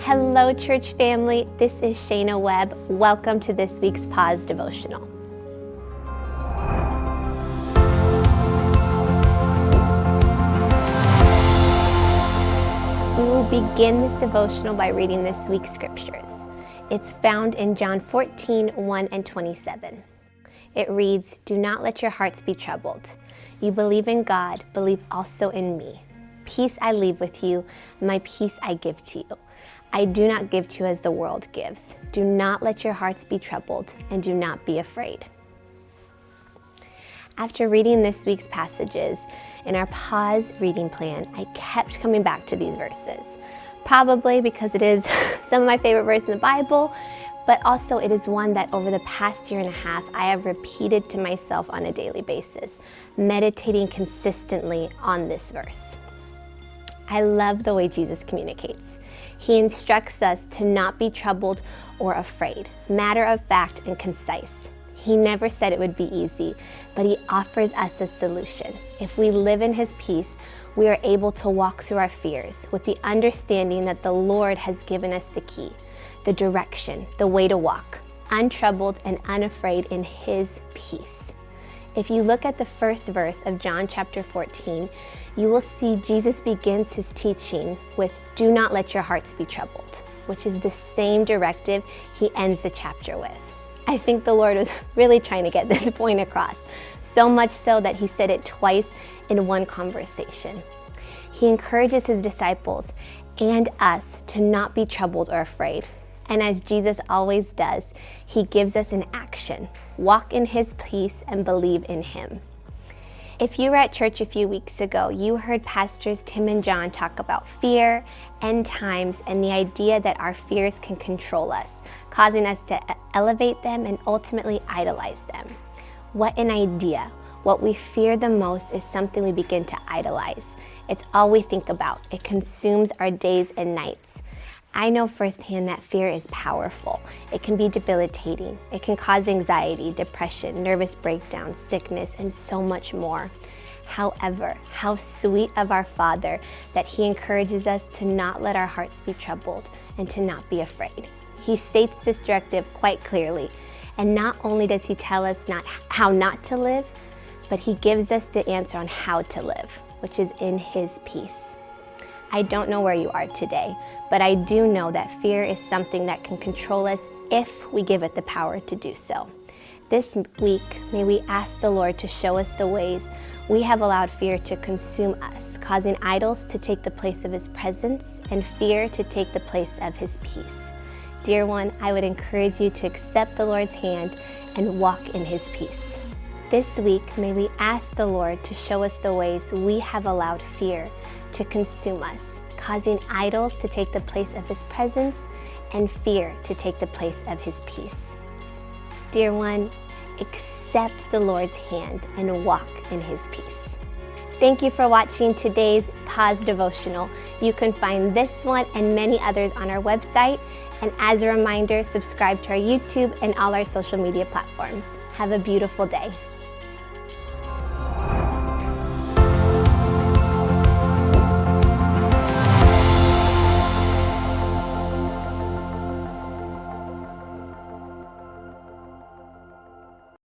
Hello, church family. This is Shaina Webb. Welcome to this week's Pause Devotional. We will begin this devotional by reading this week's scriptures. It's found in John 14:1 and 27. It reads, "Do not let your hearts be troubled. You believe in God, believe also in me. Peace I leave with you, my peace I give to you. I do not give to you as the world gives. Do not let your hearts be troubled, and do not be afraid." After reading this week's passages in our pause reading plan, I kept coming back to these verses. Probably because it is some of my favorite verses in the Bible, but also it is one that over the past year and a half, I have repeated to myself on a daily basis, meditating consistently on this verse. I love the way Jesus communicates. He instructs us to not be troubled or afraid, matter of fact and concise. He never said it would be easy, but he offers us a solution. If we live in his peace, we are able to walk through our fears with the understanding that the Lord has given us the key, the direction, the way to walk, untroubled and unafraid in his peace. If you look at the first verse of John chapter 14, you will see Jesus begins his teaching with, "Do not let your hearts be troubled," which is the same directive he ends the chapter with. I think the Lord was really trying to get this point across, so much so that he said it twice in one conversation. He encourages his disciples and us to not be troubled or afraid. And as Jesus always does, he gives us an action. Walk in his peace and believe in him. If you were at church a few weeks ago, you heard Pastors Tim and John talk about fear, end times, and the idea that our fears can control us, causing us to elevate them and ultimately idolize them. What an idea. What we fear the most is something we begin to idolize. It's all we think about. It consumes our days and nights. I know firsthand that fear is powerful. It can be debilitating. It can cause anxiety, depression, nervous breakdown, sickness, and so much more. However, how sweet of our Father that he encourages us to not let our hearts be troubled and to not be afraid. He states this directive quite clearly. And not only does he tell us how not to live, but he gives us the answer on how to live, which is in his peace. I don't know where you are today, but I do know that fear is something that can control us if we give it the power to do so. This week, may we ask the Lord to show us the ways we have allowed fear to consume us, causing idols to take the place of his presence and fear to take the place of his peace. Dear one, I would encourage you to accept the Lord's hand and walk in his peace. This week, may we ask the Lord to show us the ways we have allowed fear to consume us, causing idols to take the place of his presence and fear to take the place of his peace. Dear one, accept the Lord's hand and walk in his peace. Thank you for watching today's Pause Devotional. You can find this one and many others on our website. And as a reminder, subscribe to our YouTube and all our social media platforms. Have a beautiful day.